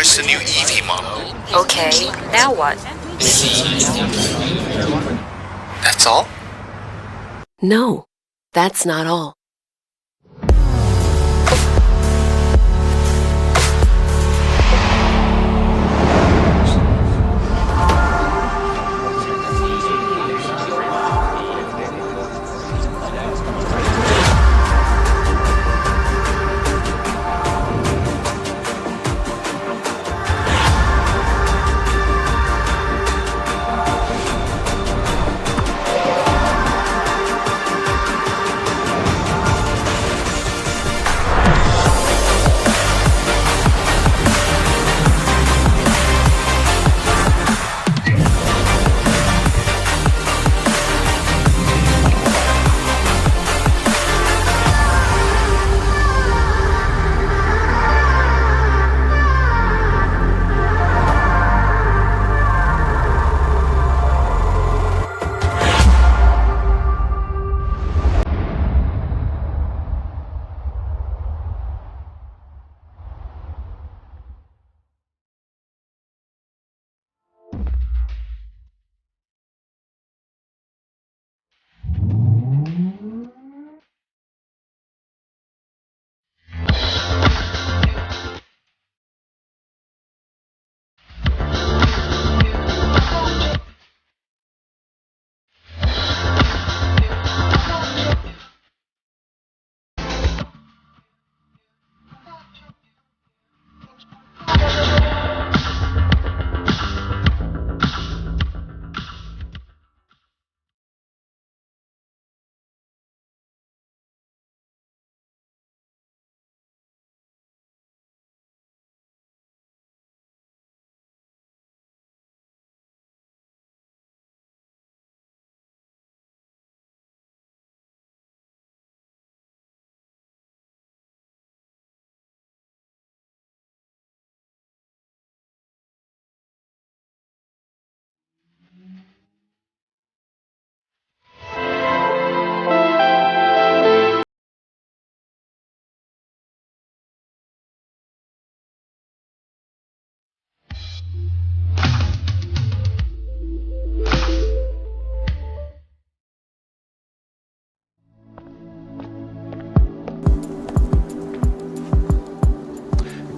first new EV model. Okay, now what? That's all? No, that's not all.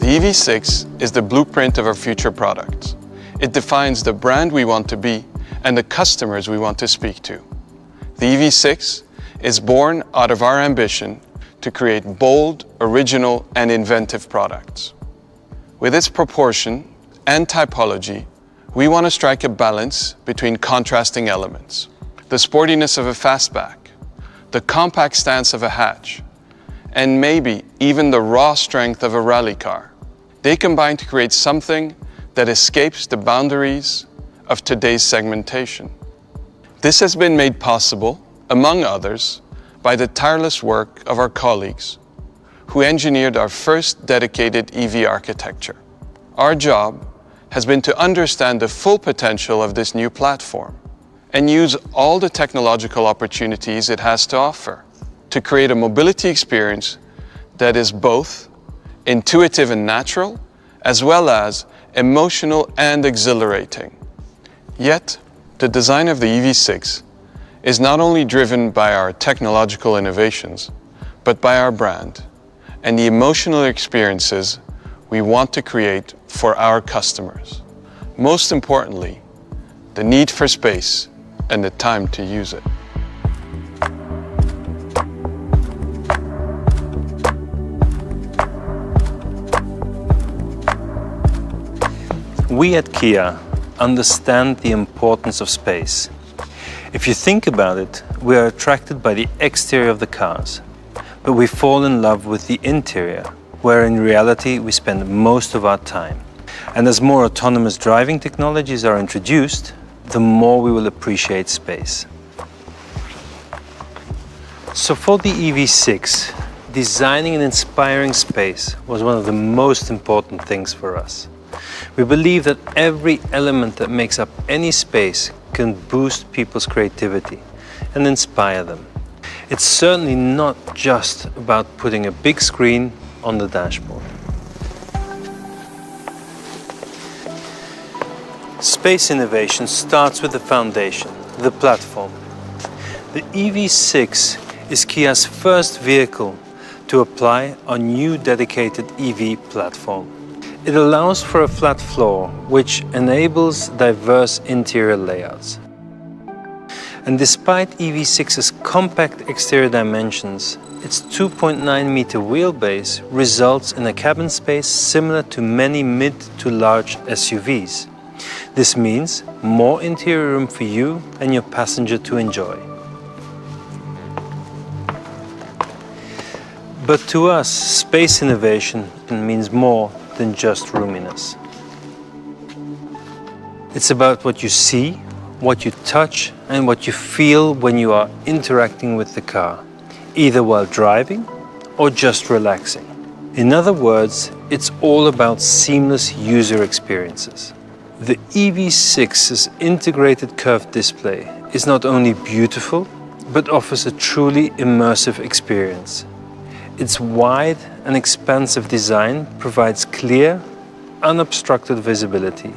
The EV6 is the blueprint of our future products. It defines the brand we want to be and the customers we want to speak to. The EV6 is born out of our ambition to create bold, original and inventive products. With its proportion and typology, we want to strike a balance between contrasting elements. The sportiness of a fastback, the compact stance of a hatch, and maybe even the raw strength of a rally car. They combine to create something that escapes the boundaries of today's segmentation. This has been made possible, among others, by the tireless work of our colleagues who engineered our first dedicated EV architecture. Our job has been to understand the full potential of this new platform and use all the technological opportunities it has to offer to create a mobility experience that is both intuitive and natural, as well as emotional and exhilarating. Yet, the design of the EV6 is not only driven by our technological innovations, but by our brand and the emotional experiences we want to create for our customers. Most importantly, the need for space and the time to use it. We at Kia understand the importance of space. If you think about it, we are attracted by the exterior of the cars, but we fall in love with the interior, where in reality we spend most of our time. And as more autonomous driving technologies are introduced, the more we will appreciate space. So for the EV6, designing and inspiring space was one of the most important things for us. We believe that every element that makes up any space can boost people's creativity and inspire them. It's certainly not just about putting a big screen on the dashboard. Space innovation starts with the foundation, the platform. The EV6 is Kia's first vehicle to apply our new dedicated EV platform. It allows for a flat floor, which enables diverse interior layouts. And despite EV6's compact exterior dimensions, its 2.9-meter wheelbase results in a cabin space similar to many mid to large SUVs. This means more interior room for you and your passenger to enjoy. But to us, space innovation means more than just roominess. It's about what you see, what you touch, and what you feel when you are interacting with the car, either while driving or just relaxing. In other words, it's all about seamless user experiences. The EV6's integrated curved display is not only beautiful, but offers a truly immersive experience. Its wide and expansive design provides clear, unobstructed visibility.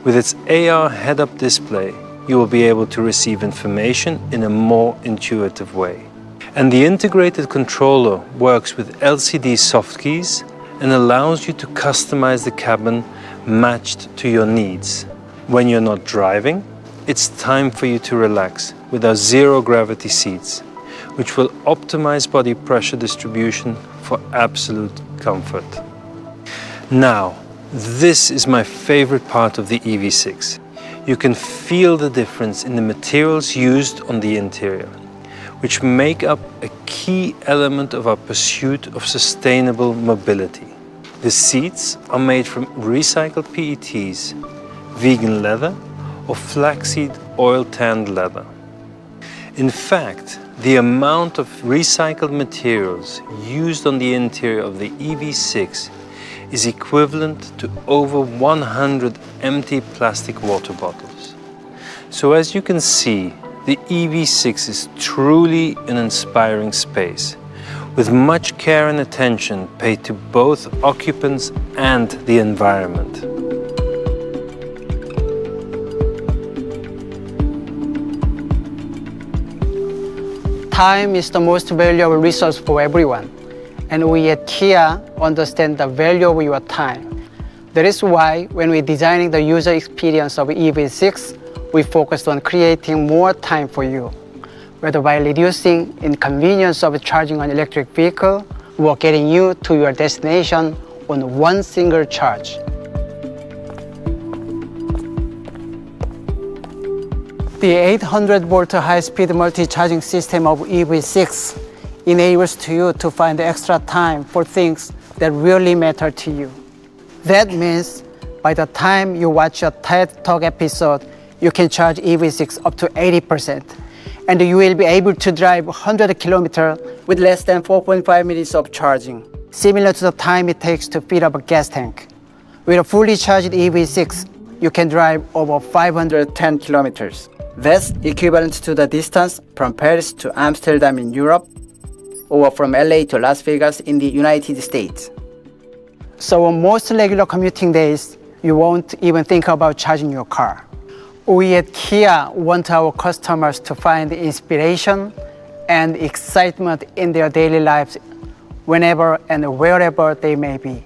With its AR head-up display, you will be able to receive information in a more intuitive way. And the integrated controller works with LCD soft keys and allows you to customize the cabin matched to your needs. When you're not driving, it's time for you to relax with our zero-gravity seats, which will optimize body pressure distribution for absolute comfort. Now, this is my favorite part of the EV6. You can feel the difference in the materials used on the interior, which make up a key element of our pursuit of sustainable mobility. The seats are made from recycled PETs, vegan leather, or flaxseed oil-tanned leather. In fact, the amount of recycled materials used on the interior of the EV6 is equivalent to over 100 empty plastic water bottles. So as you can see, the EV6 is truly an inspiring space, with much care and attention paid to both occupants and the environment. Time is the most valuable resource for everyone, and we at Kia understand the value of your time. That is why when we're designing the user experience of EV6, we focused on creating more time for you, whether by reducing inconvenience of charging an electric vehicle or getting you to your destination on one single charge. The 800-volt high-speed multi-charging system of EV6 enables you to find extra time for things that really matter to you. That means by the time you watch a TED Talk episode, you can charge EV6 up to 80%, and you will be able to drive 100 kilometers with less than 4.5 minutes of charging, similar to the time it takes to fill up a gas tank. With a fully charged EV6, you can drive over 510 kilometers. That's equivalent to the distance from Paris to Amsterdam in Europe, or from LA to Las Vegas in the United States. So on most regular commuting days, you won't even think about charging your car. We at Kia want our customers to find inspiration and excitement in their daily lives whenever and wherever they may be.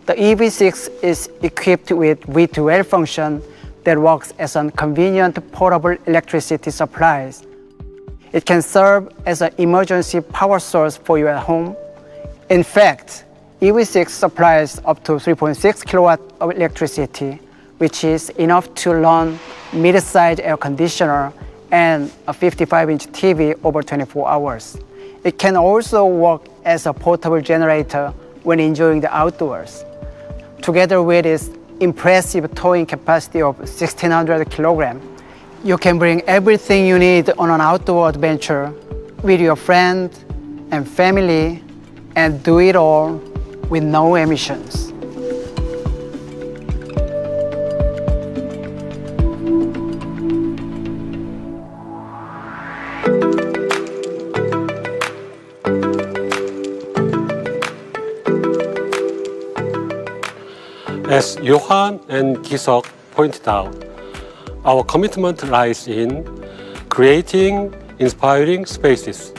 The EV6 is equipped with V2L function that works as a convenient portable electricity supply. It can serve as an emergency power source for you at home. In fact, EV6 supplies up to 3.6 kilowatts of electricity, which is enough to run mid-size air conditioner and a 55-inch TV over 24 hours. It can also work as a portable generator when enjoying the outdoors. Together with its impressive towing capacity of 1,600 kilograms, you can bring everything you need on an outdoor adventure with your friend and family and do it all with no emissions. As Johan and Kisok pointed out, Our commitment lies in creating inspiring spaces.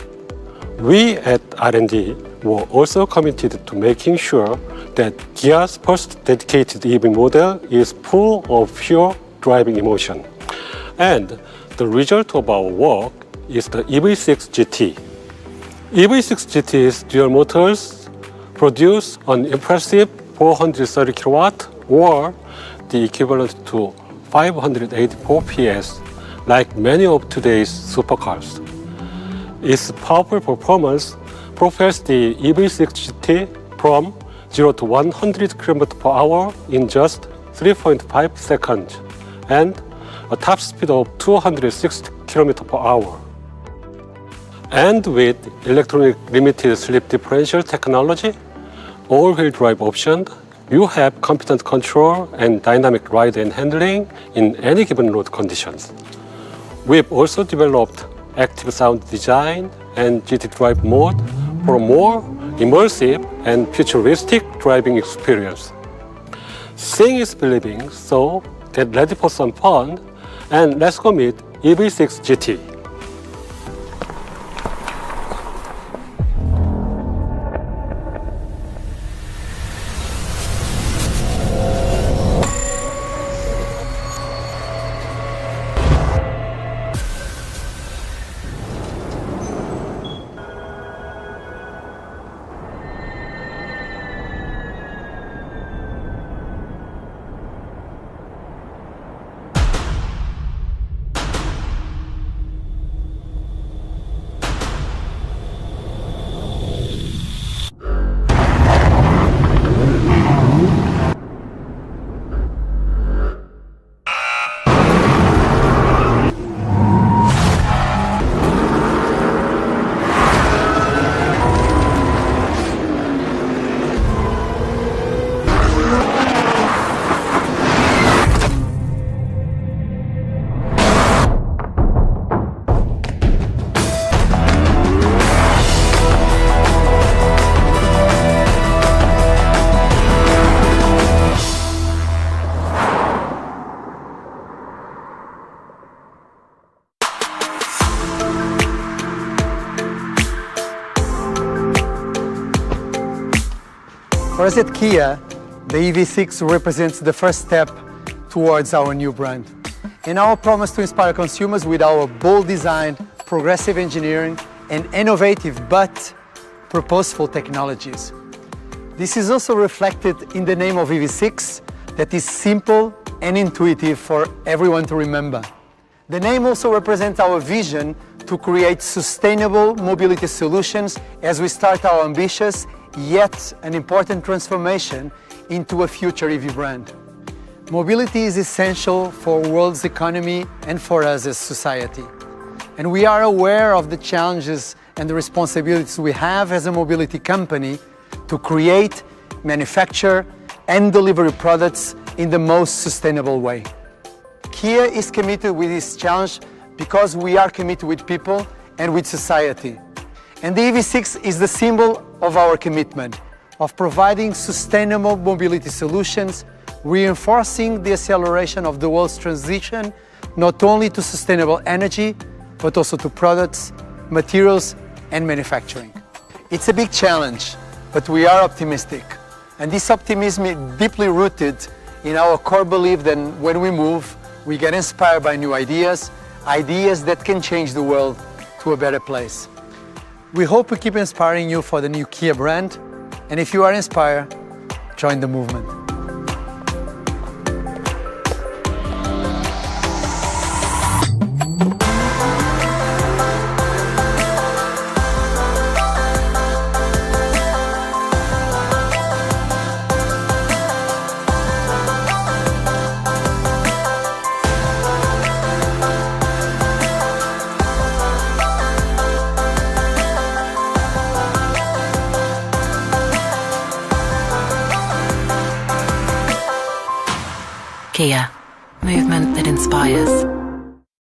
We at R&D were also committed to making sure that Kia's first dedicated EV model is full of pure driving emotion. And the result of our work is the EV6 GT. EV6 GT's dual motors produce an impressive 430 kilowatt or the equivalent to 584 PS, like many of today's supercars. Its powerful performance propels the EV6 GT from 0 to 100 km per hour in just 3.5 seconds and a top speed of 260 km per hour. And with electronic limited slip differential technology, all-wheel drive option, you have competent control and dynamic ride and handling in any given road conditions. We've also developed active sound design and GT Drive mode for a more immersive and futuristic driving experience. Seeing is believing, so get ready for some fun and let's go meet EV6 GT. For us at Kia, the EV6 represents the first step towards our new brand. And our promise to inspire consumers with our bold design, progressive engineering, and innovative but purposeful technologies. This is also reflected in the name of EV6 that is simple and intuitive for everyone to remember. The name also represents our vision to create sustainable mobility solutions as we start our ambitious yet an important transformation into a future EV brand. Mobility is essential for the world's economy and for us as society. And we are aware of the challenges and the responsibilities we have as a mobility company to create, manufacture, and deliver products in the most sustainable way. Kia is committed with this challenge because we are committed with people and with society. And the EV6 is the symbol of our commitment of providing sustainable mobility solutions, reinforcing the acceleration of the world's transition not only to sustainable energy, but also to products, materials, and manufacturing. It's a big challenge, but we are optimistic. And this optimism is deeply rooted in our core belief that when we move, we get inspired by new ideas, ideas that can change the world to a better place. We hope we keep inspiring you for the new Kia brand, and if you are inspired, join the movement. Kia, movement that inspires.